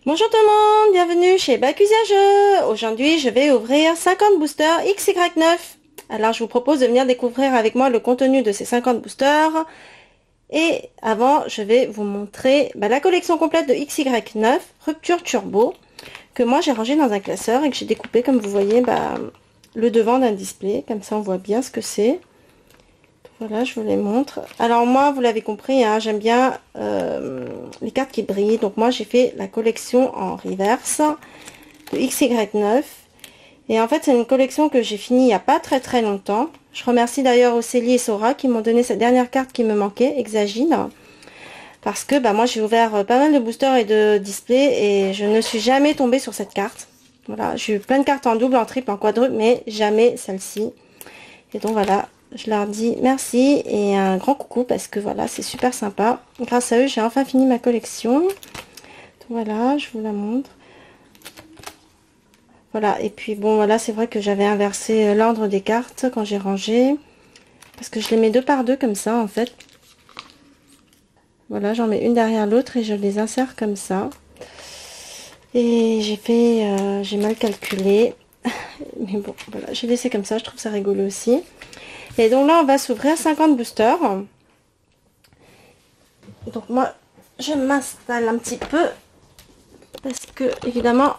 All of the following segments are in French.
Bonjour tout le monde, bienvenue chez Bakusia Jeux. Aujourd'hui, je vais ouvrir 50 boosters XY9. Alors, je vous propose de venir découvrir avec moi le contenu de ces 50 boosters. Et avant, je vais vous montrer la collection complète de XY9 Rupture Turbo que moi j'ai rangé dans un classeur et que j'ai découpé, comme vous voyez, le devant d'un display. Comme ça, on voit bien ce que c'est. Voilà, je vous les montre. Alors moi, vous l'avez compris, hein, j'aime bien les cartes qui brillent. Donc moi, j'ai fait la collection en reverse de XY9. Et en fait, c'est une collection que j'ai finie il n'y a pas très longtemps. Je remercie d'ailleurs Océlie et Sora qui m'ont donné cette dernière carte qui me manquait, Hexagine. Parce que moi, j'ai ouvert pas mal de boosters et de displays et je ne suis jamais tombée sur cette carte. Voilà, j'ai eu plein de cartes en double, en triple, en quadruple, mais jamais celle-ci. Et donc voilà. Je leur dis merci et un grand coucou parce que voilà, c'est super sympa. Grâce à eux, j'ai enfin fini ma collection. Donc voilà, je vous la montre. Voilà, et puis bon, voilà, c'est vrai que j'avais inversé l'ordre des cartes quand j'ai rangé. Parce que je les mets deux par deux comme ça, en fait. Voilà, j'en mets une derrière l'autre et je les insère comme ça. Et j'ai mal calculé. Mais bon, voilà, j'ai laissé comme ça, je trouve ça rigolo aussi. Et donc là, on va s'ouvrir 50 boosters. Donc moi, je m'installe un petit peu. Parce que, évidemment,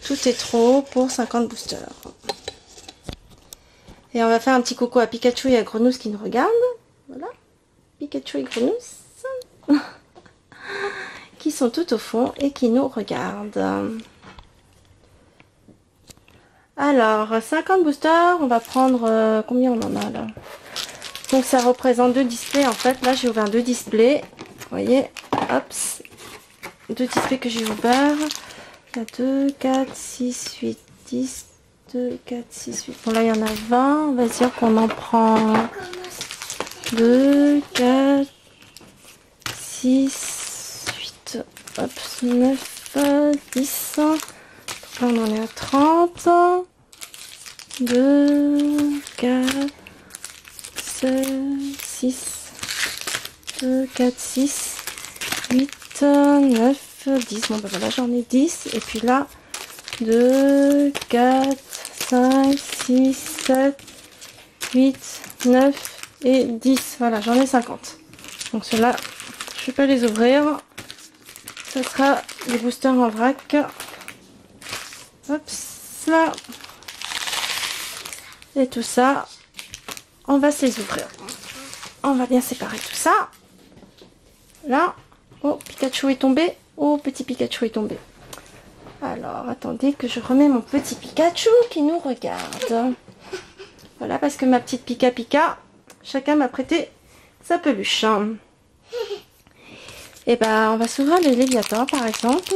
tout est trop haut pour 50 boosters. Et on va faire un petit coucou à Pikachu et à Grenousse qui nous regardent. Voilà. Pikachu et Grenousse. Qui sont tout au fond et qui nous regardent. Alors, 50 boosters, on va prendre... combien on en a là? Donc ça représente deux displays en fait. Là j'ai ouvert deux displays. Vous voyez, hop, deux displays que j'ai ouverts. Il y a 2, 4, 6, 8, 10, 2, 4, 6, 8. Bon là il y en a 20. On va dire qu'on en prend 2, 4, 6, 8, hop, 9, 10. Donc là on en est à 30. 2, 4, 6, 2, 4, 6, 8, 9, 10. Bon, voilà, j'en ai 10. Et puis là, 2, 4, 5, 6, 7, 8, 9 et 10. Voilà, j'en ai 50. Donc ceux-là, je vais pas les ouvrir. Ce sera des boosters en vrac. Hop, là. Et tout ça, on va se les ouvrir. On va bien séparer tout ça. Là. Oh, Pikachu est tombé. Oh, petit Pikachu est tombé. Alors, attendez que je remets mon petit Pikachu qui nous regarde. Voilà, parce que ma petite Pika Pika, chacun m'a prêté sa peluche. Et on va s'ouvrir les Léviathans, par exemple.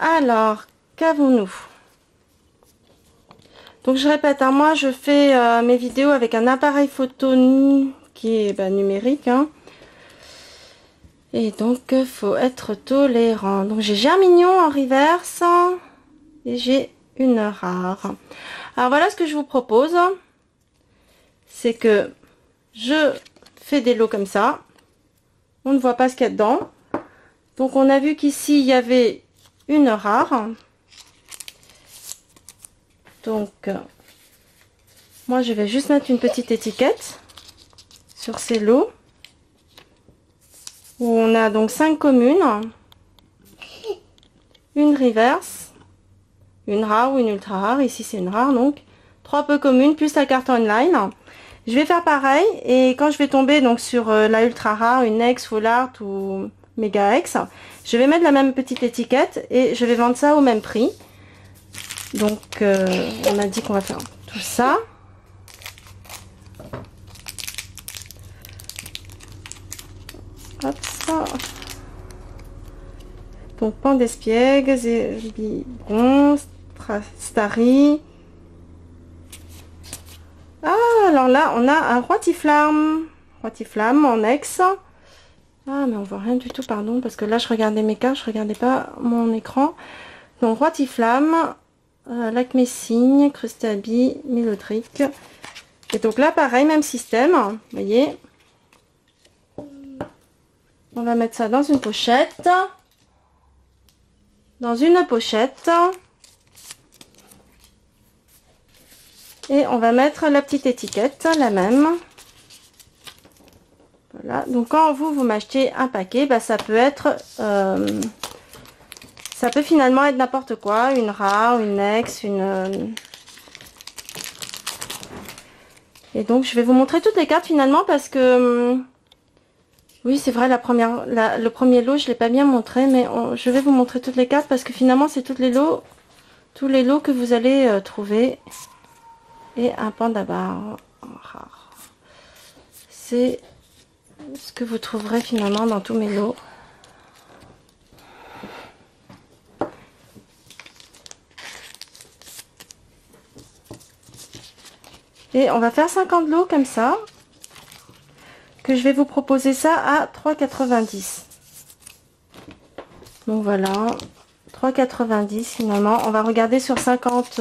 Alors, qu'avons-nous? Donc je répète, hein, moi je fais mes vidéos avec un appareil photo qui est numérique. Hein. Et donc faut être tolérant. Donc j'ai Germignon en reverse et j'ai une rare. Alors voilà ce que je vous propose. C'est que je fais des lots comme ça. On ne voit pas ce qu'il y a dedans. Donc on a vu qu'ici il y avait une rare. Donc, moi, je vais juste mettre une petite étiquette sur ces lots. Où on a donc 5 communes, une reverse, une rare ou une ultra rare. Ici, c'est une rare, donc 3 peu communes, plus la carte online. Je vais faire pareil. Et quand je vais tomber donc sur la ultra rare, une X, Full Art ou Mega X, je vais mettre la même petite étiquette et je vais vendre ça au même prix. Donc, on a dit qu'on va faire tout ça. Hop, ça. Donc, Pan d'Espiègle, Zébibron, Starry. Ah, alors là, on a un Roitiflamme. Roitiflamme en ex. Ah, mais on voit rien du tout, pardon, parce que là, je regardais mes cartes, je regardais pas mon écran. Donc, Roitiflamme. Lac Messigne, Crustabi, Mélodric. Et donc là, pareil, même système. Vous voyez, On va mettre ça dans une pochette. Dans une pochette. Et on va mettre la petite étiquette, la même. Voilà. Donc quand vous m'achetez un paquet, bah, ça peut être... ça peut finalement être n'importe quoi. Une Ra, une Nex, une... Et donc je vais vous montrer toutes les cartes finalement parce que... oui, c'est vrai, le premier lot, je l'ai pas bien montré, mais je vais vous montrer toutes les cartes parce que finalement, c'est tous les lots que vous allez trouver. Et un panda bar rare. C'est ce que vous trouverez finalement dans tous mes lots. Et on va faire 50 lots comme ça. Que je vais vous proposer ça à 3,90. Donc voilà, 3,90 finalement. On va regarder sur 50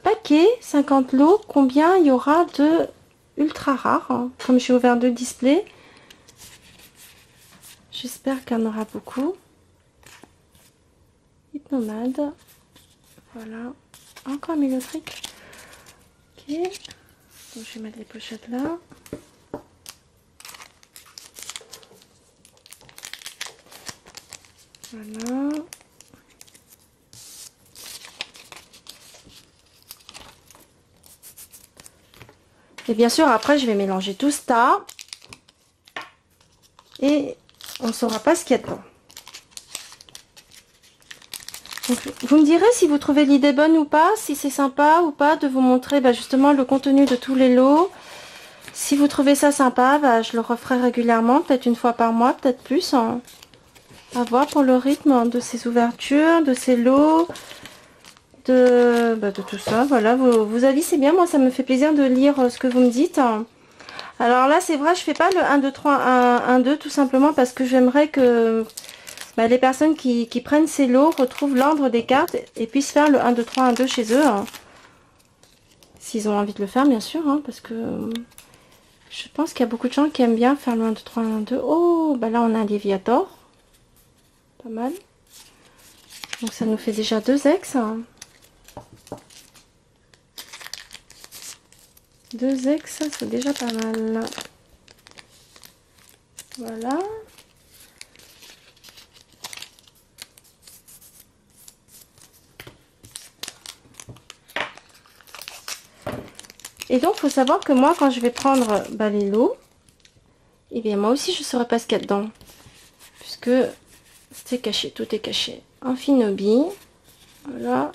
paquets, 50 lots, combien il y aura de ultra rares. Hein. Comme j'ai ouvert 2 displays, j'espère qu'il y en aura beaucoup. Hypnomade, voilà, encore Mélotrique. Ok, donc je vais mettre les pochettes là. Voilà. Et bien sûr, après, je vais mélanger tout ça. Et on ne saura pas ce qu'il y a dedans. Donc, vous me direz si vous trouvez l'idée bonne ou pas, si c'est sympa ou pas de vous montrer justement le contenu de tous les lots. Si vous trouvez ça sympa, je le referai régulièrement, peut-être une fois par mois, peut-être plus. Hein. À voir pour le rythme de ces ouvertures, de ces lots. De tout ça, voilà, vos avis c'est bien, moi ça me fait plaisir de lire ce que vous me dites. Alors là c'est vrai, je fais pas le 1, 2, 3, 1, 2 tout simplement parce que j'aimerais que les personnes qui prennent ces lots retrouvent l'ordre des cartes et puissent faire le 1, 2, 3, 1, 2 chez eux. Hein. S'ils ont envie de le faire bien sûr, hein, parce que je pense qu'il y a beaucoup de gens qui aiment bien faire le 1, 2, 3, 1, 2. Oh, là on a un Léviator. Pas mal. Donc ça nous fait déjà 2 ex. Hein. 2 ex, c'est déjà pas mal. Voilà. Et donc, faut savoir que moi, quand je vais prendre les lots, et bien moi aussi, je ne saurais pas ce qu'il y a dedans. Puisque c'est caché, tout est caché. Un Finobi. Voilà.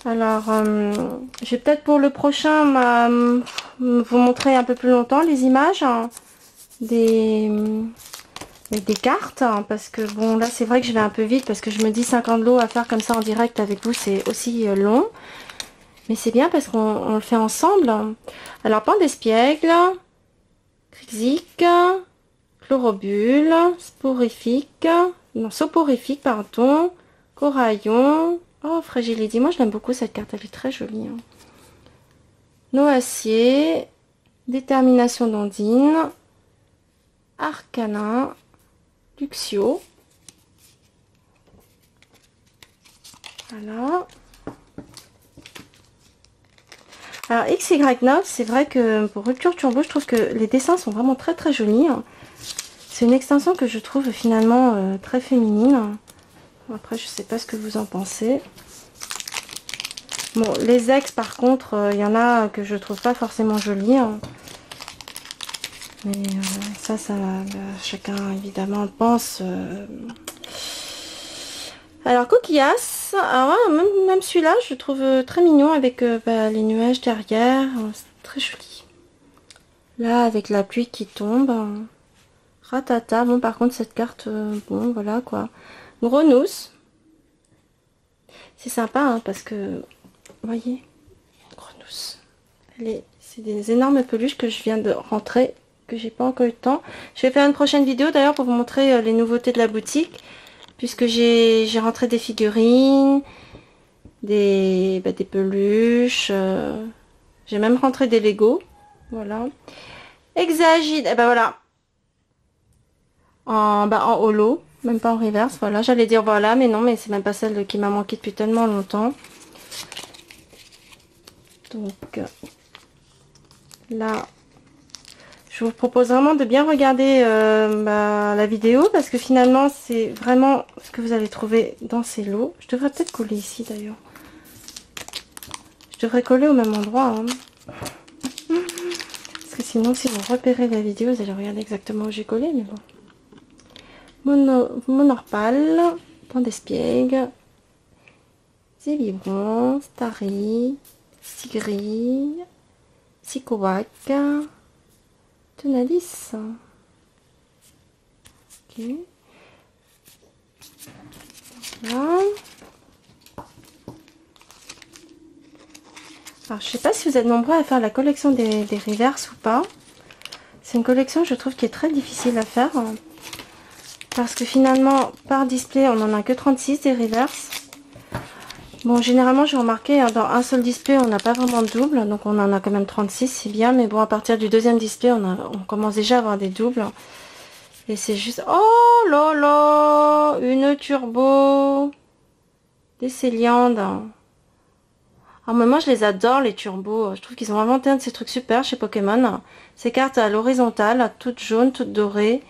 Alors, je vais peut-être pour le prochain vous montrer un peu plus longtemps les images des cartes. Parce que bon, là c'est vrai que je vais un peu vite parce que je me dis 50 lots à faire comme ça en direct avec vous, c'est aussi long. Mais c'est bien parce qu'on le fait ensemble. Alors, Pandespiègle, Crixique, Chlorobule, Sporifique, non, Soporifique, pardon, Coraillon. Oh, Fragility, moi je l'aime beaucoup cette carte, elle est très jolie. Hein. Noacier, Détermination d'Ondine, Arcanin, Luxio. Voilà. Alors XY9, c'est vrai que pour Rupture Turbo, je trouve que les dessins sont vraiment très très jolis. Hein. C'est une extension que je trouve finalement très féminine. Après, je sais pas ce que vous en pensez. Bon, les ex, par contre, il y en a que je trouve pas forcément jolies. Hein. Mais ça chacun évidemment pense. Alors, Coquillas, alors, même celui-là, je trouve très mignon avec les nuages derrière. C'est très joli. Là, avec la pluie qui tombe. Ratata. Bon, par contre, cette carte, bon, voilà quoi. Grenousse. C'est sympa, hein, parce que, vous voyez, Grenousse. C'est des énormes peluches que je viens de rentrer, que j'ai pas encore eu le temps. Je vais faire une prochaine vidéo d'ailleurs pour vous montrer les nouveautés de la boutique. puisque j'ai rentré des figurines, des peluches, j'ai même rentré des Lego, voilà. Exagite, et ben voilà, en holo, même pas en reverse, voilà, j'allais dire voilà, mais non, mais c'est même pas celle qui m'a manqué depuis tellement longtemps. Donc là, je vous propose vraiment de bien regarder la vidéo, parce que finalement c'est vraiment ce que vous allez trouver dans ces lots. Je devrais peut-être coller ici d'ailleurs. Je devrais coller au même endroit, hein. Parce que sinon, si vous repérez la vidéo, vous allez regarder exactement où j'ai collé, mais bon. Monorpal, Point d'Espiègle, Zébibron, Starry, Sigri, Psychowac, Tonalis. Ok. Voilà. Alors, je sais pas si vous êtes nombreux à faire la collection des reverse ou pas. C'est une collection, je trouve, qui est très difficile à faire. Parce que finalement, par display, on n'en a que 36 des reverse. Bon, généralement, j'ai remarqué, hein, dans un seul display, on n'a pas vraiment de double. Donc, on en a quand même 36, c'est bien. Mais bon, à partir du deuxième display, on commence déjà à avoir des doubles. Et c'est juste... Oh là là, une turbo. Des Céliandes. Ah, mais moi, je les adore, les turbos. Je trouve qu'ils ont inventé un de ces trucs super chez Pokémon. Ces cartes à l'horizontale, toutes jaunes, toutes dorées.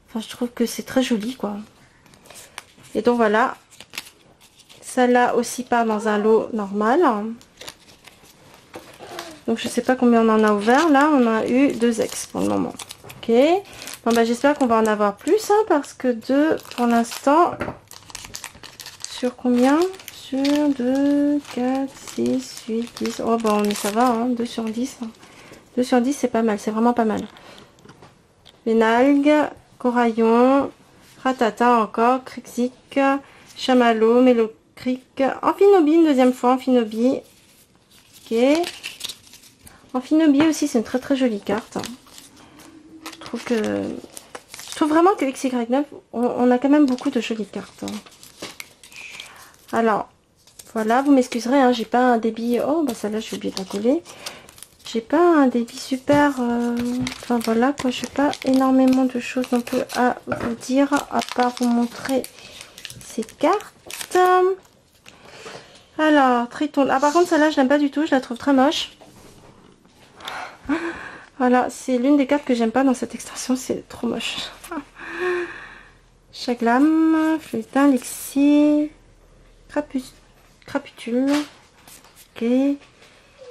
Enfin, je trouve que c'est très joli, quoi. Et donc, voilà. Celle-là aussi part dans un lot normal. Donc, je sais pas combien on en a ouvert. Là, on a eu 2 ex pour le moment. Ok. Bon, bah, j'espère qu'on va en avoir plus, hein, parce que 2, pour l'instant, sur combien? Sur 2, 4, 6, 8, 10. Oh, bon, mais ça va, hein, 2 sur 10. 2 sur 10, c'est pas mal, c'est vraiment pas mal. Vénalgue, Coraillon, Ratata encore, Crixic, Chamallow, Mélocric, Amphinobi, une deuxième fois, Amphinobi. Ok. Amphinobi aussi, c'est une très très jolie carte. Je trouve vraiment que XY9, on a quand même beaucoup de jolies cartes. Alors, voilà, vous m'excuserez, hein, j'ai pas un débit... Oh, bah celle-là, j'ai oublié de la coller. J'ai pas un débit super... Enfin, voilà, quoi, je n'ai pas énormément de choses non plus à vous dire, à part vous montrer ces cartes. Alors, Triton. Ah, par contre, celle-là, je l'aime pas du tout, je la trouve très moche. Voilà, c'est l'une des cartes que j'aime pas dans cette extension, c'est trop moche. Chaglam, Fluitin, Lexi, Craputule, ok,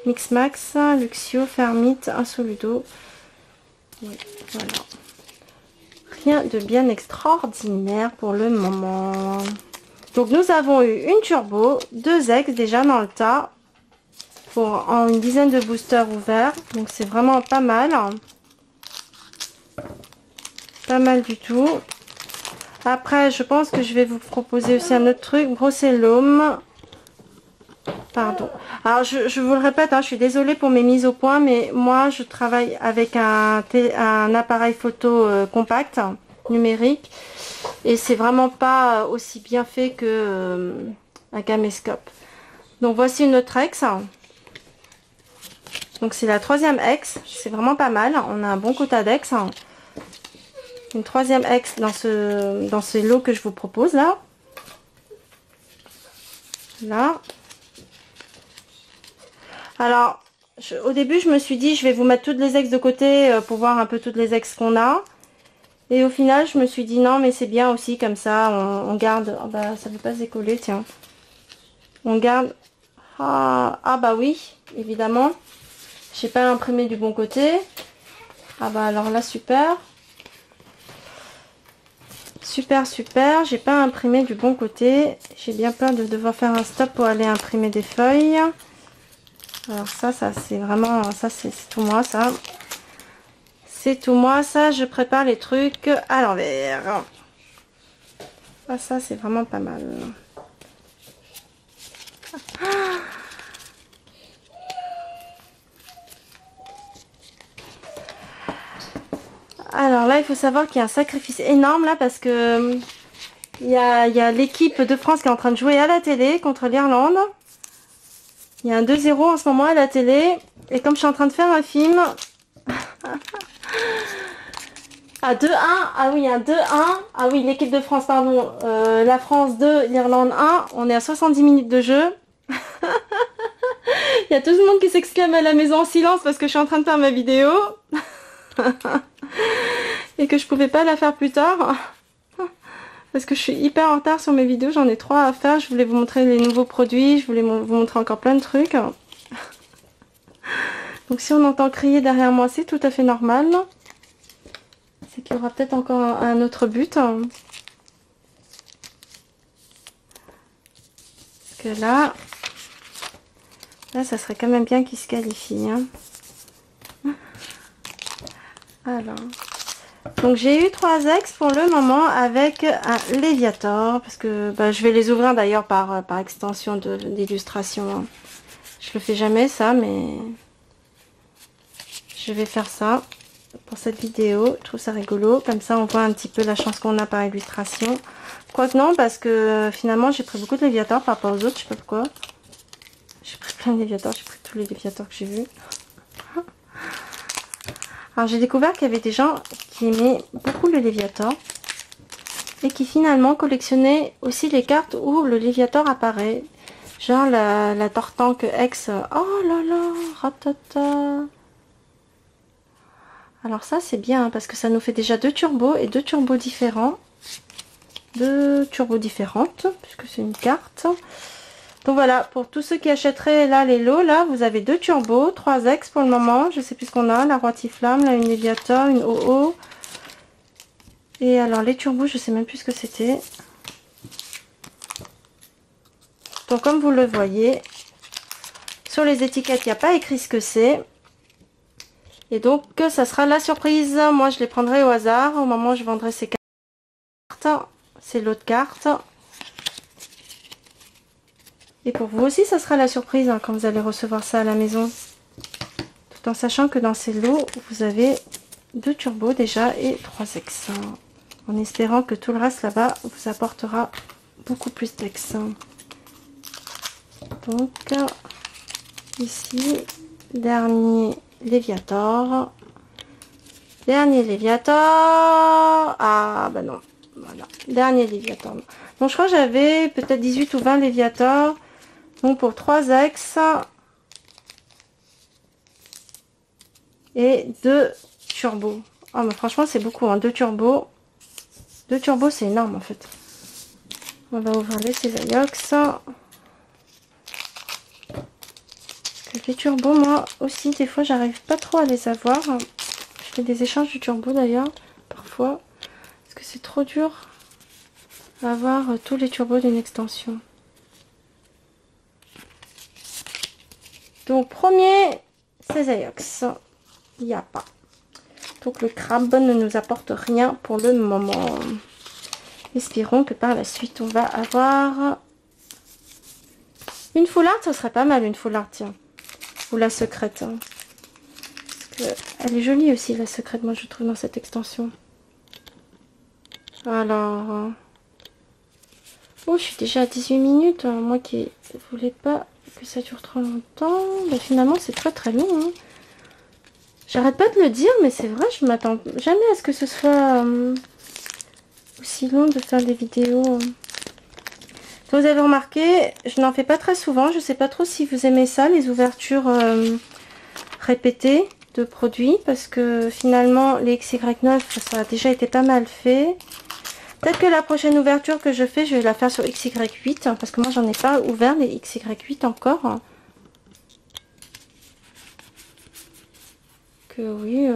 Mixmax, Luxio, Fermite, Insoludo. Oui, voilà. Rien de bien extraordinaire pour le moment. Donc nous avons eu une turbo, 2 ex déjà dans le tas, pour une dizaine de boosters ouverts. Donc c'est vraiment pas mal. Pas mal du tout. Après, je pense que je vais vous proposer aussi un autre truc. Brossellum. Pardon. Alors, je vous le répète, hein, je suis désolée pour mes mises au point, mais moi, je travaille avec un appareil photo compact, numérique. Et c'est vraiment pas aussi bien fait que un caméscope. Donc, voici une autre ex. Donc, c'est la 3e ex. C'est vraiment pas mal. On a un bon quota d'ex. Une 3e ex dans ce lot que je vous propose là. Là. Alors, au début, je me suis dit, je vais vous mettre toutes les ex de côté pour voir un peu toutes les ex qu'on a. Et au final, je me suis dit, non, mais c'est bien aussi comme ça. On garde... Oh, bah, ça ne veut pas se décoller, tiens. On garde... Ah, bah oui, évidemment. Je n'ai pas imprimé du bon côté. Ah bah alors là, super. Super, super. J'ai pas imprimé du bon côté. J'ai bien peur de devoir faire un stop pour aller imprimer des feuilles. Alors ça c'est vraiment... Ça, c'est tout moi, ça. C'est tout moi, ça. Je prépare les trucs à l'envers. Ah, ça, c'est vraiment pas mal. Alors là, il faut savoir qu'il y a un sacrifice énorme là parce que Il y a l'équipe de France qui est en train de jouer à la télé contre l'Irlande. Il y a un 2-0 en ce moment à la télé. Et comme je suis en train de faire un film... Ah, 2-1. Ah oui, un 2-1. Ah oui, l'équipe de France, pardon. La France 2, l'Irlande 1. On est à 70 minutes de jeu. Il y a tout le monde qui s'exclame à la maison en silence parce que je suis en train de faire ma vidéo. Et que je pouvais pas la faire plus tard. Parce que je suis hyper en retard sur mes vidéos. J'en ai 3 à faire. Je voulais vous montrer les nouveaux produits. Je voulais vous montrer encore plein de trucs. Donc si on entend crier derrière moi, c'est tout à fait normal. C'est qu'il y aura peut-être encore un autre but. Parce que là, ça serait quand même bien qu'il se qualifie. Hein. Alors, donc j'ai eu 3 ex pour le moment avec un Léviator. Parce que je vais les ouvrir d'ailleurs par extension d'illustration. Hein. Je le fais jamais ça, mais je vais faire ça pour cette vidéo. Je trouve ça rigolo. Comme ça, on voit un petit peu la chance qu'on a par illustration. Quoique non, parce que finalement, j'ai pris beaucoup de Léviator par rapport aux autres. Je sais pas pourquoi. J'ai pris plein de Léviator. J'ai pris tous les Léviators que j'ai vus. Alors, j'ai découvert qu'il y avait des gens qui aimaient beaucoup le Léviator. Et qui finalement collectionnaient aussi les cartes où le Léviator apparaît. Genre la Tortank X. Oh là là, ratata. Alors ça c'est bien parce que ça nous fait déjà 2 turbos et 2 turbos différents. 2 turbos différentes puisque c'est une carte. Donc voilà, pour tous ceux qui achèteraient là les lots, là vous avez 2 turbos, 3 ex pour le moment. Je sais plus ce qu'on a, la Roi Tiflamme, là une Léviator, une OO. Et alors les turbos, je sais même plus ce que c'était. Donc comme vous le voyez, sur les étiquettes, il n'y a pas écrit ce que c'est. Et donc, ça sera la surprise. Moi, je les prendrai au hasard au moment où je vendrai ces cartes. C'est l'autre carte. Et pour vous aussi, ça sera la surprise hein, quand vous allez recevoir ça à la maison. Tout en sachant que dans ces lots, vous avez 2 turbos déjà et 3 ex. En espérant que tout le reste là-bas vous apportera beaucoup plus d'ex. Donc, ici, dernier Léviator. Dernier Léviator. Ah, bah non. Voilà. Dernier Léviator. Donc, je crois que j'avais peut-être 18 ou 20 Léviator. Donc, pour 3 ex. Et 2 turbos. Ah, mais franchement, c'est beaucoup. Hein. 2 turbos. 2 turbos, c'est énorme, en fait. On va ouvrir les Césaiox. Les turbos, moi aussi, des fois, j'arrive pas trop à les avoir. Je fais des échanges de turbos d'ailleurs, parfois. Parce que c'est trop dur à avoir tous les turbos d'une extension. Donc, premier, Césaiox. Il n'y a pas. Donc, le crabe ne nous apporte rien pour le moment. Espérons que par la suite, on va avoir une foularde. Ça serait pas mal, une foularde, tiens. Ou la secrète. Hein. Parce que elle est jolie aussi, la secrète, moi, je trouve, dans cette extension. Alors... Oh, je suis déjà à 18 minutes. Moi qui voulais pas que ça dure trop longtemps. Mais finalement, c'est très très long. Hein. J'arrête pas de le dire, mais c'est vrai, je m'attends jamais à ce que ce soit aussi long de faire des vidéos. Vous avez remarqué, je n'en fais pas très souvent. Je sais pas trop si vous aimez ça, les ouvertures répétées de produits. Parce que finalement, les XY9, ça a déjà été pas mal fait. Peut-être que la prochaine ouverture que je fais, je vais la faire sur XY8. Hein, parce que moi, j'en ai pas ouvert les XY8 encore. Hein. Que oui,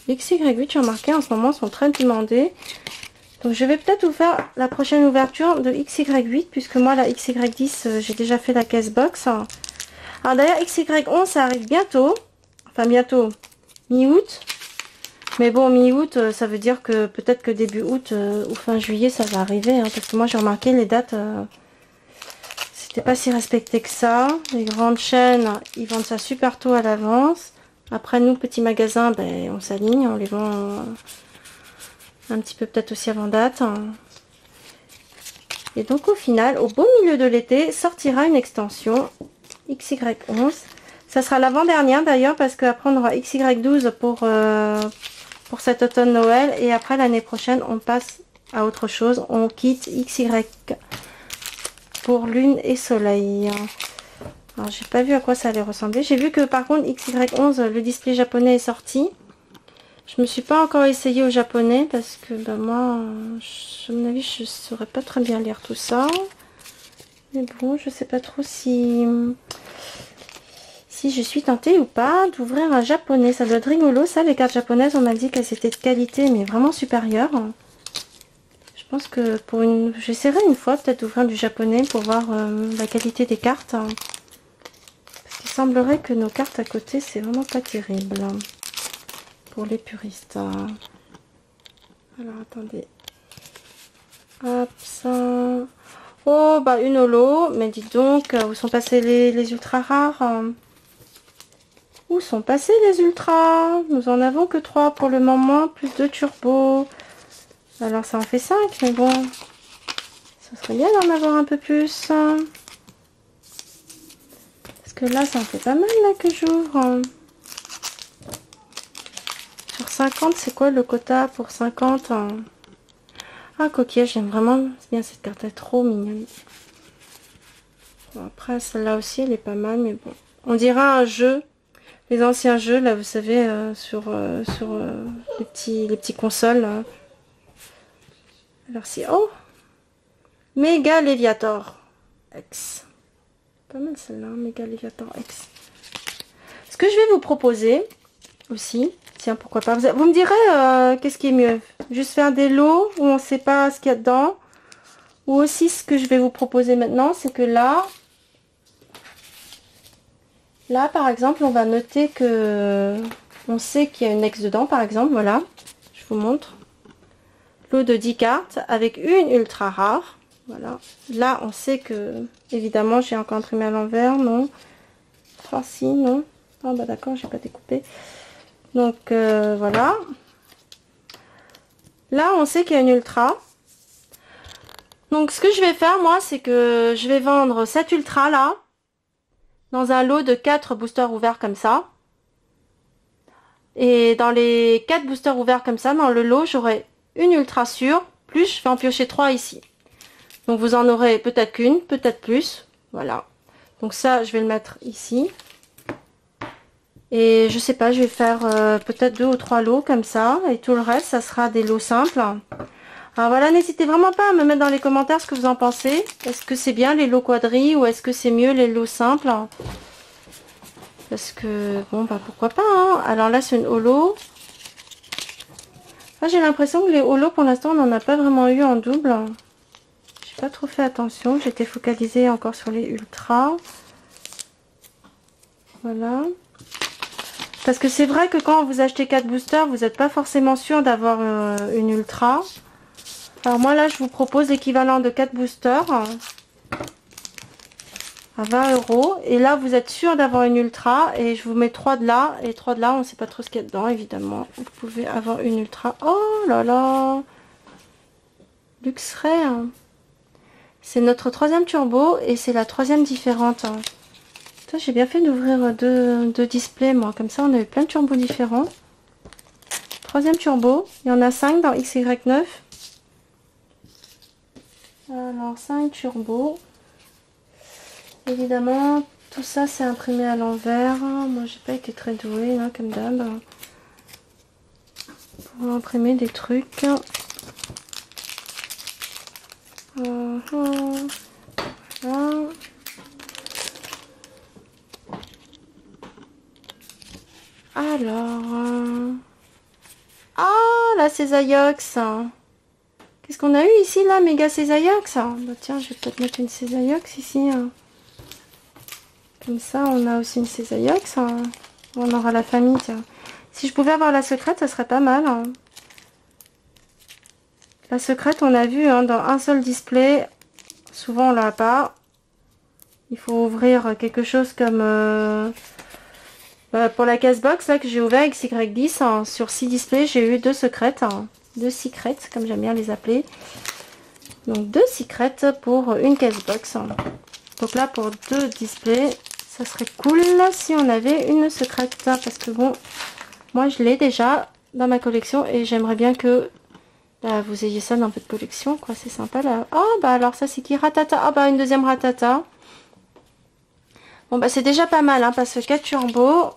les XY8, j'ai remarqué, en ce moment, sont très demandés. Donc je vais peut-être vous faire la prochaine ouverture de XY8 puisque moi la XY10 j'ai déjà fait la caisse box. Alors d'ailleurs XY11 ça arrive bientôt. Enfin bientôt, mi-août. Mais bon mi-août ça veut dire que peut-être que début août ou fin juillet ça va arriver. Hein, parce que moi j'ai remarqué les dates, c'était pas si respecté que ça. Les grandes chaînes ils vendent ça super tôt à l'avance. Après nous petits magasins ben, on s'aligne, on les vend... un petit peu peut-être aussi avant date. Et donc au final, au beau milieu de l'été, sortira une extension XY11. Ça sera l'avant-dernière d'ailleurs, parce qu'après on aura XY12 pour cet automne Noël. Et après l'année prochaine, on passe à autre chose. On quitte XY pour lune et soleil. Alors j'ai pas vu à quoi ça allait ressembler. J'ai vu que par contre XY11, le display japonais est sorti. Je me suis pas encore essayé au japonais parce que bah, moi, à mon avis, je saurais pas très bien lire tout ça. Mais bon, je sais pas trop si je suis tentée ou pas d'ouvrir un japonais. Ça doit être rigolo, ça. Les cartes japonaises, on m'a dit qu'elles étaient de qualité, mais vraiment supérieure. Je pense que j'essaierai une fois peut-être d'ouvrir du japonais pour voir la qualité des cartes. Parce qu'il semblerait que nos cartes à côté, c'est vraiment pas terrible. Pour les puristes. Alors attendez. Hop, ça. Oh, bah une holo. Mais dites donc, où sont passés les ultra rares? Où sont passés les ultras? Nous en avons que 3 pour le moment, plus 2 turbos. Alors ça en fait 5, mais bon. Ça serait bien d'en avoir un peu plus. Parce que là, ça en fait pas mal là que j'ouvre. 50, c'est quoi le quota pour 50? Ah, coquillage, j'aime vraiment bien cette carte, elle est trop mignonne. Bon, après, celle-là aussi, elle est pas mal, mais bon. On dirait un jeu, les anciens jeux, là, vous savez, sur les petits consoles. Là. Alors, c'est... Oh, Méga Léviator X. Pas mal celle-là, Méga Léviator X. Ce que je vais vous proposer aussi... Tiens, pourquoi pas. Vous me direz qu'est-ce qui est mieux. Juste faire des lots où on ne sait pas ce qu'il y a dedans. Ou aussi ce que je vais vous proposer maintenant, c'est que là, par exemple, on va noter que on sait qu'il y a une ex dedans, par exemple. Voilà, je vous montre. Lot de 10 cartes avec une ultra rare. Voilà. Là, on sait que, évidemment, j'ai encore imprimé à l'envers. Non. Ah si, non. Ah bah d'accord, j'ai pas découpé. Donc voilà. Là, on sait qu'il y a une ultra. Donc ce que je vais faire, moi, c'est que je vais vendre cette ultra là dans un lot de 4 boosters ouverts comme ça. Et dans les 4 boosters ouverts comme ça, dans le lot, j'aurai une ultra sûre, plus je vais en piocher 3 ici. Donc vous en aurez peut-être qu'une, peut-être plus. Voilà. Donc ça, je vais le mettre ici. Et je sais pas, je vais faire peut-être 2 ou 3 lots comme ça. Et tout le reste, ça sera des lots simples. Alors voilà, n'hésitez vraiment pas à me mettre dans les commentaires ce que vous en pensez. Est-ce que c'est bien les lots quadris ou est-ce que c'est mieux les lots simples? Parce que, bon, bah pourquoi pas. Hein. Alors là, c'est une holo. Ah, j'ai l'impression que les holos, pour l'instant, on n'en a pas vraiment eu en double. J'ai pas trop fait attention. J'étais focalisée encore sur les ultras. Voilà. Parce que c'est vrai que quand vous achetez 4 boosters, vous n'êtes pas forcément sûr d'avoir une ultra. Alors moi là, je vous propose l'équivalent de 4 boosters à 20 €. Et là, vous êtes sûr d'avoir une ultra. Et je vous mets 3 de là. Et 3 de là, on ne sait pas trop ce qu'il y a dedans, évidemment. Vous pouvez avoir une ultra. Oh là là, Luxray. Hein. C'est notre 3e turbo et c'est la 3e différente. Hein. J'ai bien fait d'ouvrir deux displays, moi. Comme ça, on a eu plein de turbos différents. 3e turbo. Il y en a 5 dans XY9. Alors, 5 turbos. Évidemment, tout ça, c'est imprimé à l'envers. Moi, j'ai pas été très douée, là, comme d'hab. Pour imprimer des trucs. Voilà. Alors, ah, la Césaiox. Qu'est-ce qu'on a eu ici, là, méga Césaiox? Bah, tiens, je vais peut-être mettre une Césaiox ici. Comme ça, on a aussi une Césaiox. On aura la famille, tiens. Si je pouvais avoir la secrète, ça serait pas mal. La secrète, on a vu dans un seul display. Souvent, on l'a pas. Il faut ouvrir quelque chose comme... pour la case-box, là, que j'ai ouvert avec XY10, sur 6 displays, j'ai eu 2 secrètes. 2 secrets, comme j'aime bien les appeler. Donc 2 secrets pour une case box. Donc là pour 2 displays, ça serait cool si on avait une secrète. Parce que bon, moi je l'ai déjà dans ma collection et j'aimerais bien que bah, vous ayez ça dans votre collection, quoi. C'est sympa là. Oh bah alors ça c'est qui? Ratata. Ah bah une deuxième Ratata. Bon bah c'est déjà pas mal, hein, parce que 4 turbo.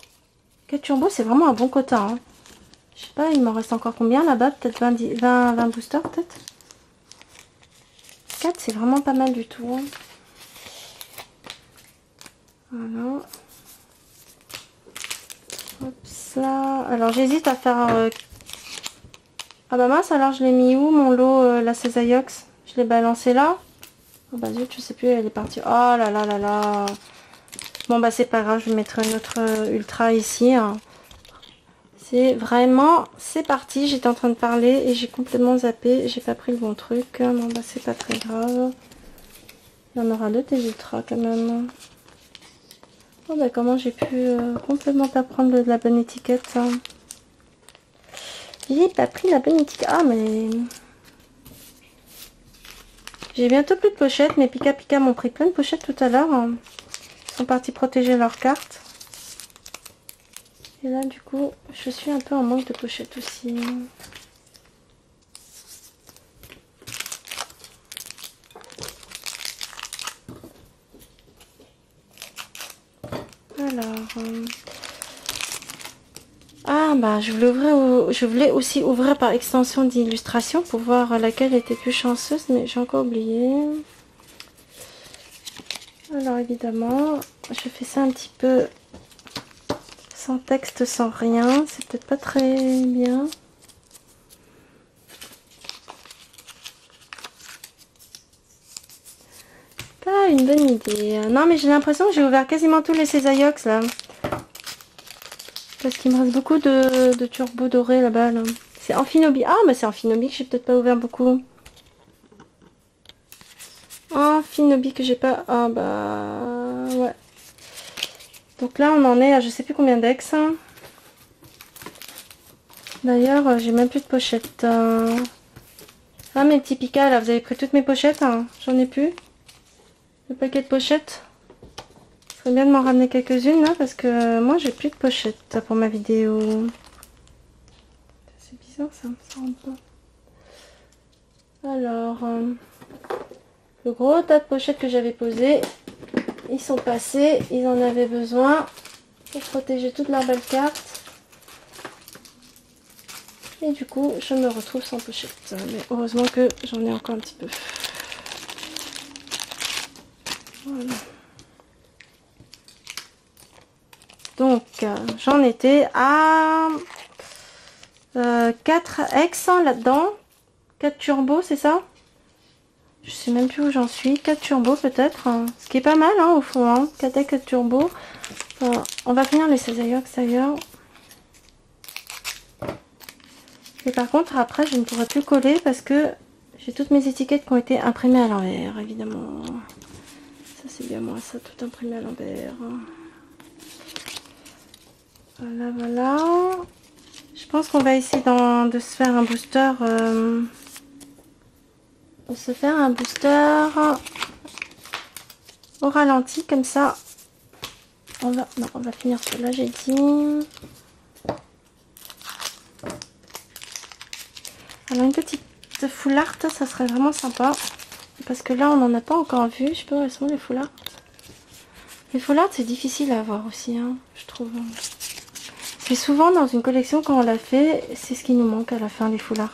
4 turbo c'est vraiment un bon quota. Hein. Je sais pas, il m'en reste encore combien là-bas? Peut-être 20 boosters peut-être. 4 c'est vraiment pas mal du tout. Hein. Voilà. Hop ça. Alors j'hésite à faire... Ah bah mince, alors je l'ai mis où mon lot, la Cesaiox? Je l'ai balancé là? Oh bah zut, je sais plus, elle est partie. Oh là là là là. Bon bah c'est pas grave, je vais mettre une autre ultra ici. Hein. C'est parti, j'étais en train de parler et j'ai complètement zappé, j'ai pas pris le bon truc. Bon bah c'est pas très grave. Il y en aura 2 tes ultras quand même. Oh bah comment j'ai pu complètement pas prendre la bonne étiquette. Hein. J'ai pas pris la bonne étiquette. Ah mais... J'ai bientôt plus de pochettes, mais Pika Pika m'ont pris plein de pochettes tout à l'heure. Hein. Ils sont partis protéger leurs cartes. Et là du coup, je suis un peu en manque de pochettes aussi. Alors... Ah bah je voulais aussi ouvrir par extension d'illustration pour voir laquelle était plus chanceuse, mais j'ai encore oublié. Alors évidemment, je fais ça un petit peu sans texte, sans rien. C'est peut-être pas très bien. Pas une bonne idée. Non mais j'ai l'impression que j'ai ouvert quasiment tous les Cesaiox là. Parce qu'il me reste beaucoup de turbo doré là-bas. Là. C'est Amphinobi. Ah, mais c'est Amphinobi que j'ai peut-être pas ouvert beaucoup. Amphinobi que j'ai pas... Ah bah... Ouais. Donc là, on en est à je sais plus combien d'ex. D'ailleurs, j'ai même plus de pochettes. Ah, mes petits Pika, là, vous avez pris toutes mes pochettes. Hein. J'en ai plus. Le paquet de pochettes. Il serait bien de m'en ramener quelques-unes là parce que moi j'ai plus de pochette pour ma vidéo. C'est bizarre ça, ça rentre pas. Alors, le gros tas de pochettes que j'avais posé, ils sont passés, ils en avaient besoin pour protéger toutes leurs belles cartes. Et du coup, je me retrouve sans pochette. Mais heureusement que j'en ai encore un petit peu. Voilà. Donc, j'en étais à 4 ex là-dedans. 4 turbos, c'est ça? Je sais même plus où j'en suis. 4 turbos peut-être. Ce qui est pas mal hein, au fond. Hein. 4 ex, 4 turbos. On va finir les Cesaiox d'ailleurs. Et par contre, après, je ne pourrai plus coller parce que j'ai toutes mes étiquettes qui ont été imprimées à l'envers, évidemment. Ça, c'est bien moi, ça, tout imprimé à l'envers. Voilà, voilà. Je pense qu'on va essayer de se faire un booster. Au ralenti, comme ça. On va finir cela, j'ai dit. Alors, une petite full art, ça serait vraiment sympa. Parce que là, on n'en a pas encore vu. Je sais pas où elles sont, les full art. Les full art, c'est difficile à avoir aussi, hein, je trouve. C'est souvent dans une collection, quand on l'a fait, c'est ce qui nous manque à la fin, les full art.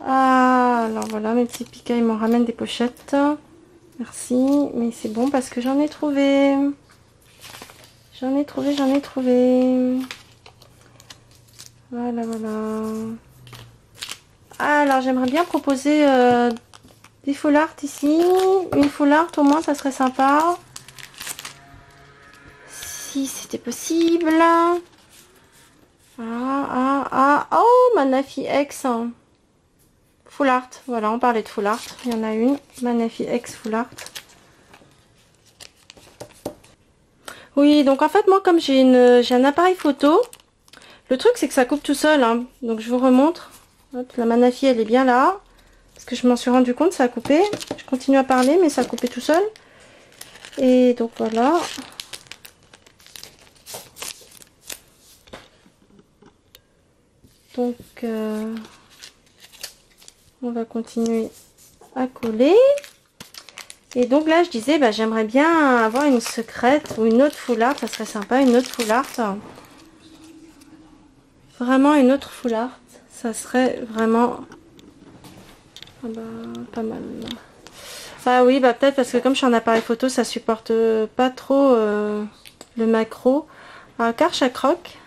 Ah, alors voilà, mes petits Pika, ils m'en ramènent des pochettes. Merci, mais c'est bon parce que j'en ai trouvé. J'en ai trouvé. Voilà, voilà. Alors, j'aimerais bien proposer des full art ici. Une full art, au moins, ça serait sympa. Si c'était possible. Oh, Manafi X. Full art. Voilà, on parlait de full art. Il y en a une. Manafi X full art. Oui, donc en fait, moi, comme j'ai un appareil photo, le truc, c'est que ça coupe tout seul. Hein. Donc, je vous remontre. Hop, la Manafi, elle est bien là. Parce que je m'en suis rendu compte, ça a coupé. Je continue à parler, mais ça a coupé tout seul. Et donc voilà. Donc on va continuer à coller. Et donc là je disais bah, j'aimerais bien avoir une secrète ou une autre foulard, ça serait sympa, une autre foulard. Vraiment une autre foulard, ça serait vraiment bah, pas mal. Ah oui, bah peut-être parce que comme je suis en appareil photo, ça supporte pas trop le macro. Alors Karche à croc,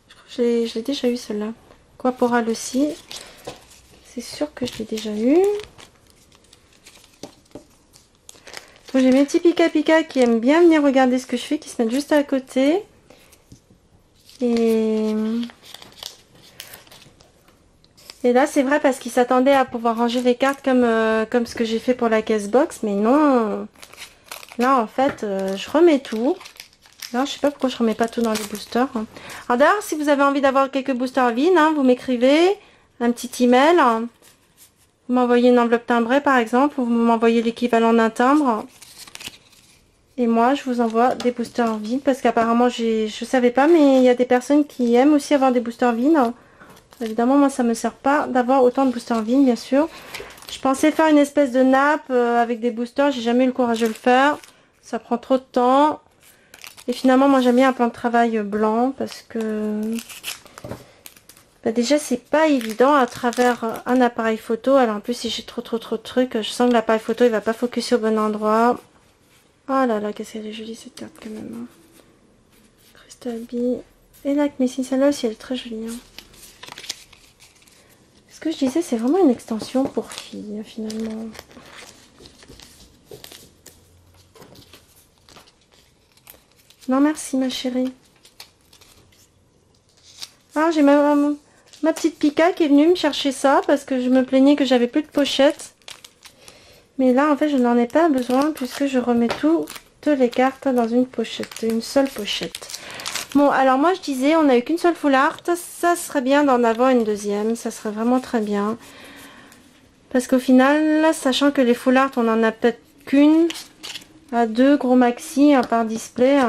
je crois que je l'ai déjà eu celle-là. Quaporal aussi, c'est sûr que je l'ai déjà eu. Donc j'ai mes petits pika qui aiment bien venir regarder ce que je fais, qui se mettent juste à côté. Et là c'est vrai parce qu'ils s'attendaient à pouvoir ranger les cartes comme ce que j'ai fait pour la caisse box, mais non. Là en fait je remets tout. Là je sais pas pourquoi je remets pas tout dans les boosters. Alors d'ailleurs si vous avez envie d'avoir quelques boosters vides, hein, vous m'écrivez un petit email. Vous m'envoyez une enveloppe timbrée par exemple, ou vous m'envoyez l'équivalent d'un timbre. Et moi je vous envoie des boosters vides parce qu'apparemment je savais pas, mais il y a des personnes qui aiment aussi avoir des boosters vides. Évidemment, moi, ça me sert pas d'avoir autant de boosters vides, bien sûr. Je pensais faire une espèce de nappe avec des boosters. J'ai jamais eu le courage de le faire. Ça prend trop de temps. Et finalement, moi, j'aime bien un plan de travail blanc parce que... Bah, déjà, c'est pas évident à travers un appareil photo. Alors, en plus, si j'ai trop de trucs, je sens que l'appareil photo, il va pas focuser au bon endroit. Oh là là, qu'est-ce qu'elle est jolie, cette carte, quand même. Hein. Crystal Bee. Et là, mais si celle-là aussi, elle est très jolie. Hein. Ce que je disais, c'est vraiment une extension pour filles, finalement. Non, merci, ma chérie. Ah, j'ai ma petite Pika qui est venue me chercher ça parce que je me plaignais que j'avais plus de pochette. Mais là, en fait, je n'en ai pas besoin puisque je remets toutes les cartes dans une pochette, une seule pochette. Bon, alors moi je disais, on n'a eu qu'une seule full art, ça serait bien d'en avoir une deuxième, ça serait vraiment très bien. Parce qu'au final, là, sachant que les full art, on en a peut-être qu'une à deux gros maxi par display.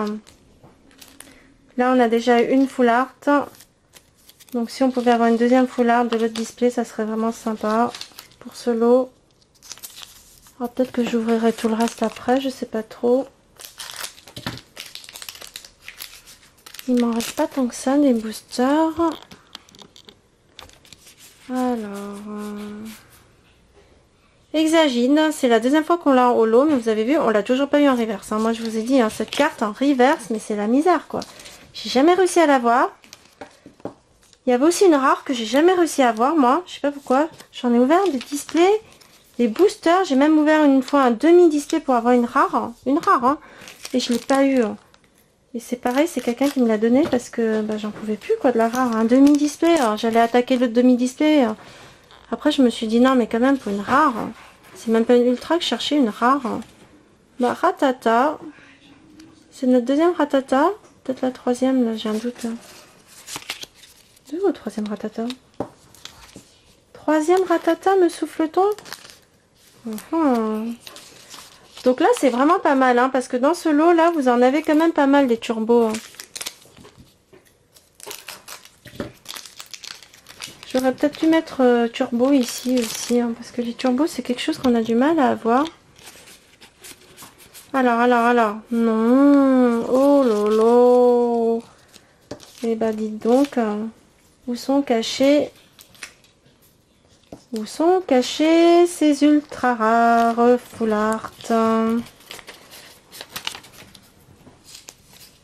Là, on a déjà eu une full art. Donc si on pouvait avoir une deuxième full art de l'autre display, ça serait vraiment sympa pour ce lot. Alors peut-être que j'ouvrirai tout le reste après, je sais pas trop. Il m'en reste pas tant que ça des boosters. Alors, Hexagine, c'est la deuxième fois qu'on l'a en holo, mais vous avez vu, on l'a toujours pas eu en reverse. Hein. Moi je vous ai dit, hein, cette carte en reverse, mais c'est la misère quoi. J'ai jamais réussi à l'avoir. Il y avait aussi une rare que j'ai jamais réussi à avoir, moi. Je sais pas pourquoi. J'en ai ouvert des displays, des boosters. J'ai même ouvert une fois un demi-display pour avoir une rare. Hein, et je l'ai pas eu. Hein. Et c'est pareil, c'est quelqu'un qui me l'a donné parce que bah, j'en pouvais plus quoi de la rare. Un demi-display, alors j'allais attaquer l'autre demi-display. Après je me suis dit non mais quand même pour une rare. C'est même pas une ultra que je cherchais, une rare. Bah Ratata. C'est notre deuxième Ratata. Peut-être la troisième, là j'ai un doute. Là. Deux ou troisième Ratata? Troisième Ratata me souffle-t-on? Donc là c'est vraiment pas mal hein, parce que dans ce lot là vous en avez quand même pas mal des turbos. Hein. J'aurais peut-être dû mettre turbo ici aussi hein, parce que les turbos c'est quelque chose qu'on a du mal à avoir. Alors non, oh lolo. Eh bah dites donc, où sont cachés ces ultra rares full art?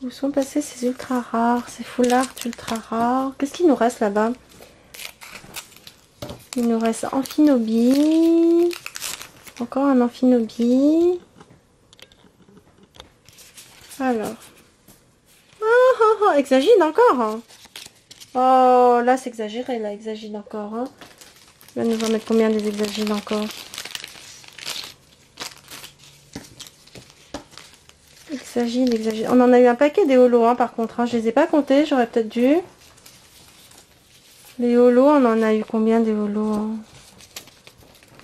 Où sont passés ces ultra rares, ces full art ultra rares? Qu'est-ce qu'il nous reste là-bas? Il nous reste Amphinobi. Encore un Amphinobi. Alors. Hexagine encore. Hein. Oh, là c'est exagéré, là, Hexagine encore. Hein. Là, nous en mettre combien des Hexagines encore? Hexagine. On en a eu un paquet des holos, hein, par contre. Hein. Je les ai pas comptés, j'aurais peut-être dû. Les holos, on en a eu combien des holos hein?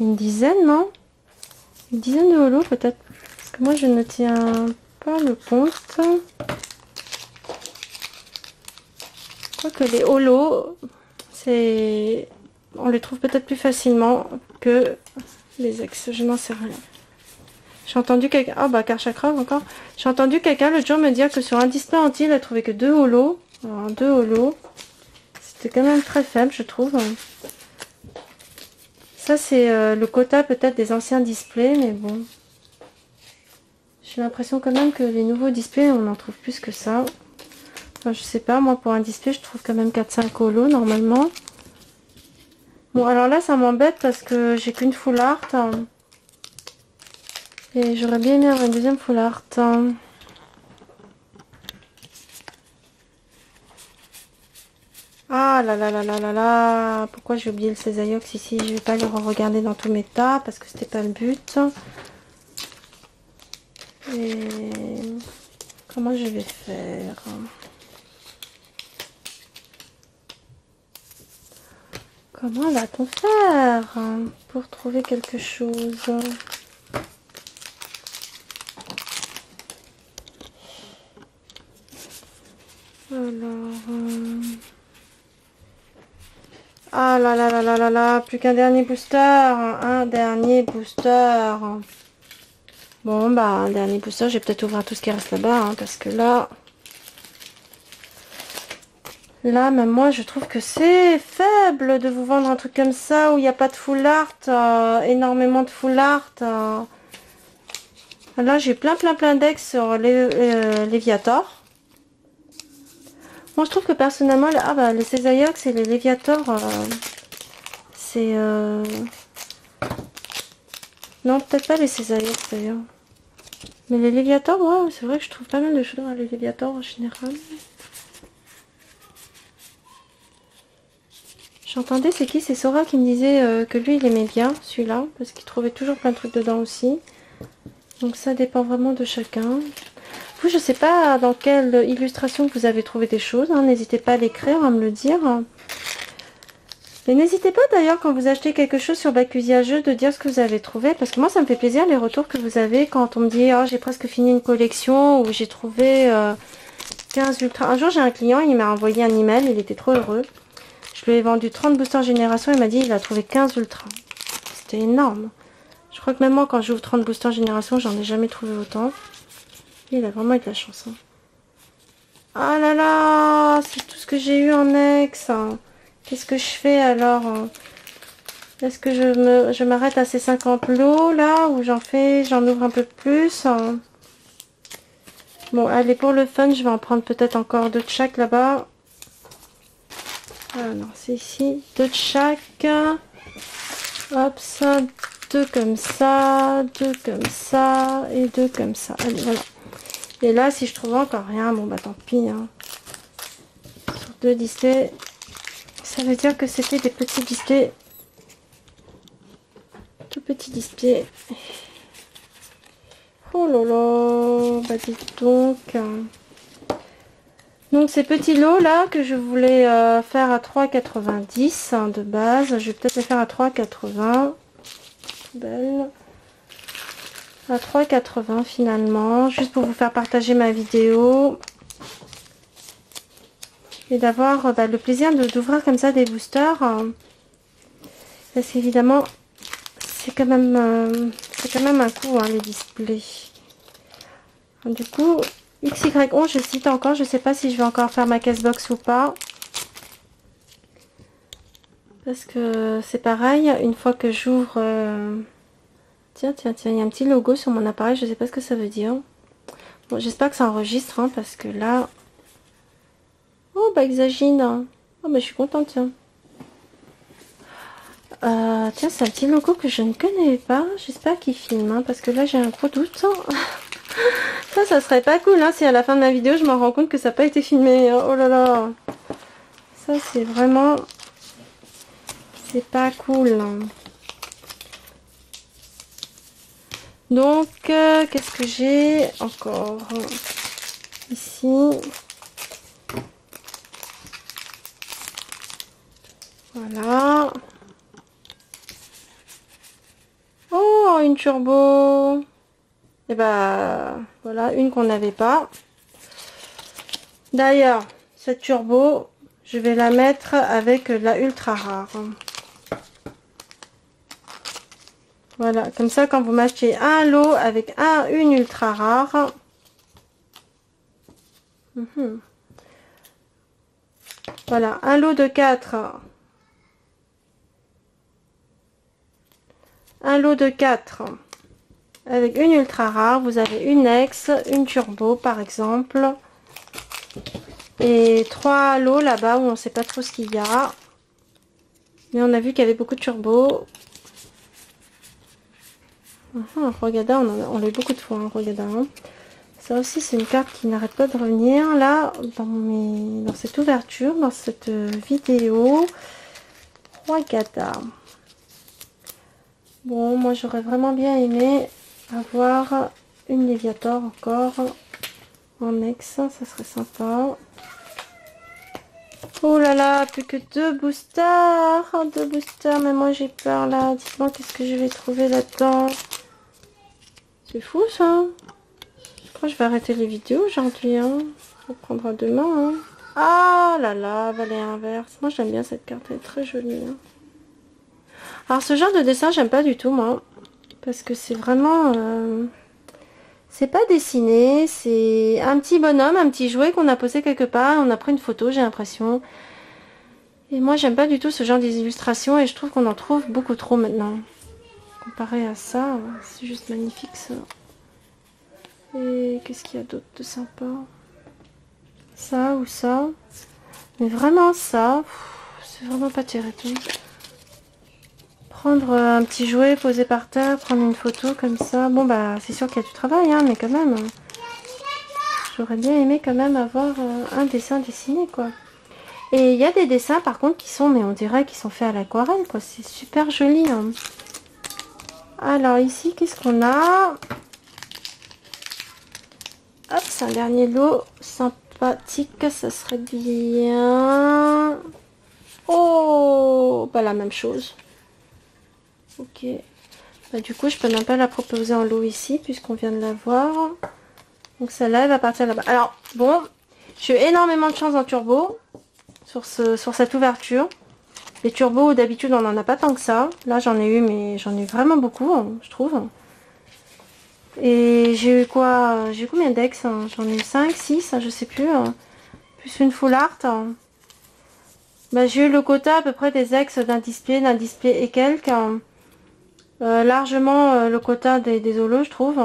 une dizaine, non? Une dizaine de holos peut-être. Parce que moi je ne tiens pas le compte. Quoique les holos, c'est... on les trouve peut-être plus facilement que les ex. Je n'en sais rien. J'ai entendu quelqu'un... Ah bah Karchakrov encore. J'ai entendu quelqu'un l'autre jour me dire que sur un display entier, il a trouvé que 2 holos. Alors 2 holos. C'était quand même très faible, je trouve. Ça, c'est le quota peut-être des anciens displays, mais bon. J'ai l'impression quand même que les nouveaux displays, on en trouve plus que ça. Enfin, je sais pas, moi pour un display, je trouve quand même 4-5 holos normalement. Bon, alors là, ça m'embête parce que j'ai qu'une full art. Et j'aurais bien aimé avoir une deuxième full art. Ah là là là là là là. Pourquoi j'ai oublié le Cesaiox ici? Je vais pas le regarder dans tous mes tas parce que c'était pas le but. Et comment je vais faire? Comment va-t-on faire pour trouver quelque chose? Alors... Ah là là là là là là, plus qu'un dernier booster. Un dernier booster. Bon, bah, un dernier booster, je vais peut-être ouvrir tout ce qui reste là-bas, parce que là... Là, même moi, je trouve que c'est faible de vous vendre un truc comme ça, où il n'y a pas de full art, énormément de full art. Là, j'ai plein decks sur les Léviator. Moi, je trouve que personnellement, les Cesaiox et les Léviator, c'est... Non, peut-être pas les Cesaiox d'ailleurs. Mais les Léviator, ouais, c'est vrai que je trouve pas mal de choses dans les Léviator en général. J'entendais, c'est qui? C'est Sora qui me disait que lui, il aimait bien celui-là, parce qu'il trouvait toujours plein de trucs dedans aussi. Donc ça dépend vraiment de chacun. Vous, je sais pas dans quelle illustration vous avez trouvé des choses, hein. N'hésitez pas à l'écrire, à me le dire. Et n'hésitez pas d'ailleurs quand vous achetez quelque chose sur Bacusia Jeux de dire ce que vous avez trouvé, parce que moi ça me fait plaisir les retours que vous avez quand on me dit oh j'ai presque fini une collection ou j'ai trouvé 15 ultra. Un jour j'ai un client, il m'a envoyé un email, il était trop heureux. Je lui ai vendu 30 boosters génération, il m'a dit il a trouvé 15 ultra. C'était énorme. Je crois que même moi quand j'ouvre 30 boosters génération, j'en ai jamais trouvé autant. Et il a vraiment eu de la chance. Hein. Ah là là, c'est tout ce que j'ai eu en ex. Qu'est-ce que je fais alors? Est-ce que je m'arrête à ces 50 lots là ou j'en ouvre un peu plus? Bon, allez, pour le fun, je vais en prendre peut-être encore 2 de chaque là-bas. Ah non, c'est ici. 2 de chaque. Hop, ça, 2 comme ça, 2 comme ça et 2 comme ça. Allez, voilà. Et là, si je trouve encore rien, bon bah tant pis. Hein. Sur 2 displays. Ça veut dire que c'était des petits displays. Tout petits displays. Oh là là. Bah dites donc. Donc ces petits lots là que je voulais faire à 3,90 hein, de base. Je vais peut-être les faire à 3,80. Belle. À 3,80 finalement. Juste pour vous faire partager ma vidéo. Et d'avoir le plaisir d'ouvrir comme ça des boosters. Parce qu'évidemment, c'est quand même un coup hein, les displays. Du coup, XY11, je cite encore. Je sais pas si je vais encore faire ma cashbox ou pas. Parce que c'est pareil, une fois que j'ouvre... Tiens, il y a un petit logo sur mon appareil. Je sais pas ce que ça veut dire. Bon, j'espère que ça enregistre, hein, parce que là... Oh, bah, Exagine. Oh, bah, je suis contente, tiens. Tiens, c'est un petit logo que je ne connais pas. J'espère qu'il filme, hein, parce que là, j'ai un gros doute. Ça serait pas cool, hein, si à la fin de ma vidéo, je me rends compte que ça n'a pas été filmé. Hein. Oh là là. Ça, c'est vraiment... C'est pas cool. Hein. Donc, qu'est-ce que j'ai encore ici? Voilà. encore une turbo. Et bah voilà, une qu'on n'avait pas. D'ailleurs, cette turbo, je vais la mettre avec la ultra rare. Voilà, comme ça, quand vous m'achetez un lot avec une ultra rare, voilà, un lot de 4. Un lot de 4 avec une ultra rare, vous avez une ex, une turbo par exemple. Et 3 lots là-bas où on ne sait pas trop ce qu'il y a. Mais on a vu qu'il y avait beaucoup de turbos. Regardez, on l'a eu beaucoup de fois, regardez. Ça aussi, c'est une carte qui n'arrête pas de revenir. Là, dans cette ouverture, dans cette vidéo. Regardez. Bon, moi, j'aurais vraiment bien aimé avoir une Léviator encore en ex. Ça serait sympa. Oh là là, plus que 2 boosters. 2 boosters, mais moi, j'ai peur, là. Dites-moi, qu'est-ce que je vais trouver là-dedans. C'est fou, ça. Je crois que je vais arrêter les vidéos aujourd'hui. On reprendra demain. Ah là là, valet inverse. Moi, j'aime bien cette carte. Elle est très jolie. Alors, ce genre de dessin, j'aime pas du tout, moi. Parce que c'est vraiment... c'est pas dessiné. C'est un petit bonhomme, un petit jouet qu'on a posé quelque part. On a pris une photo, j'ai l'impression. Et moi, j'aime pas du tout ce genre d'illustrations. Et je trouve qu'on en trouve beaucoup trop maintenant. Comparé à ça, c'est juste magnifique ça. Et qu'est-ce qu'il y a d'autre de sympa? Ça ou ça. Mais vraiment ça, c'est vraiment pas terrible. Prendre un petit jouet posé par terre, prendre une photo comme ça. Bon bah c'est sûr qu'il y a du travail, hein, mais quand même. J'aurais bien aimé quand même avoir un dessin dessiné quoi. Et il y a des dessins par contre qui sont, mais on dirait qu'ils sont faits à l'aquarelle quoi. C'est super joli. Hein. Alors ici, qu'est-ce qu'on a? Hop, c'est un dernier lot sympathique, ça serait bien. Oh, bah la même chose. Ok. Bah du coup, je peux même pas la proposer en lot ici, puisqu'on vient de la voir. Donc celle-là, elle va partir là-bas. Alors, bon, j'ai eu énormément de chance en turbo, sur cette ouverture. Les turbos, d'habitude, on n'en a pas tant que ça. Là, j'en ai eu, mais j'en ai eu vraiment beaucoup, hein, je trouve. Et j'ai eu quoi? J'ai eu combien d'ex? J'en ai eu 5, 6, je sais plus. Plus une full art. Bah, j'ai eu le quota à peu près des ex d'un display et quelques. Largement le quota des holos, je trouve.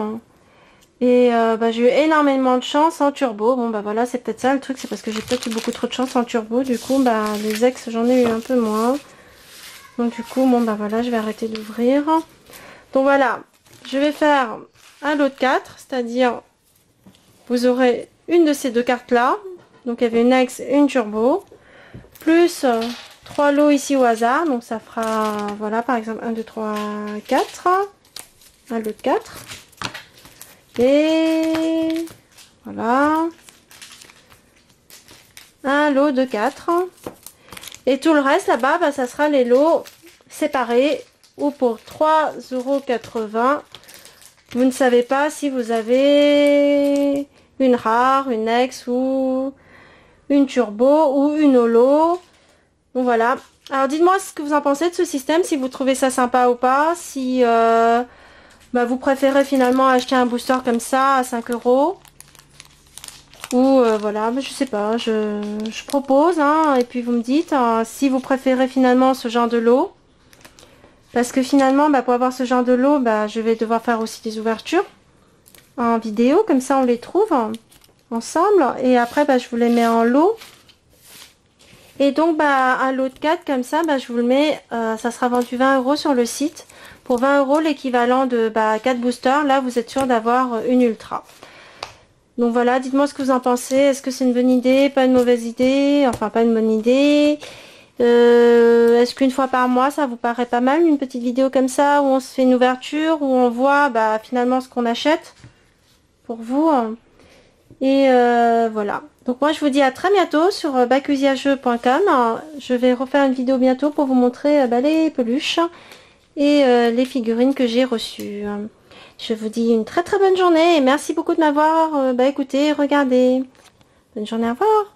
Et bah, j'ai eu énormément de chance en turbo. Bon, bah voilà, c'est peut-être ça le truc. C'est parce que j'ai peut-être eu beaucoup trop de chance en turbo. Du coup, bah, les ex, j'en ai eu un peu moins. Donc, du coup, bon, bah voilà, je vais arrêter d'ouvrir. Donc, voilà. Je vais faire un lot de 4. C'est-à-dire, vous aurez une de ces deux cartes-là. Donc, il y avait une ex et une turbo. Plus 3 lots ici au hasard. Donc, ça fera, voilà, par exemple, 1, 2, 3, 4. Un lot de 4. Et voilà, un lot de 4. Et tout le reste là-bas, bah, ça sera les lots séparés ou pour 3,80 €. Vous ne savez pas si vous avez une rare, une ex ou une turbo ou une holo. Donc voilà. Alors dites-moi ce que vous en pensez de ce système, si vous trouvez ça sympa ou pas, si... bah, vous préférez finalement acheter un booster comme ça à 5 € ou voilà, mais je sais pas, je propose hein, et puis vous me dites si vous préférez finalement ce genre de lot, parce que finalement bah, pour avoir ce genre de lot, bah, je vais devoir faire aussi des ouvertures en vidéo, comme ça on les trouve ensemble et après bah, je vous les mets en lot. Et donc bah, un lot de 4 comme ça, bah, je vous le mets, ça sera vendu 20 € sur le site. Pour 20 € l'équivalent de 4 boosters, là vous êtes sûr d'avoir une ultra. Donc voilà, dites-moi ce que vous en pensez. Est-ce que c'est une bonne idée, pas une mauvaise idée? Enfin pas une bonne idée. Est-ce qu'une fois par mois ça vous paraît pas mal, une petite vidéo comme ça, où on se fait une ouverture, où on voit bah, finalement ce qu'on achète pour vous. Et voilà. Donc moi je vous dis à très bientôt sur bacusiajeux.com. Je vais refaire une vidéo bientôt pour vous montrer les peluches. et les figurines que j'ai reçues. Je vous dis une très très bonne journée et merci beaucoup de m'avoir écouté, regardé. Bonne journée, au revoir.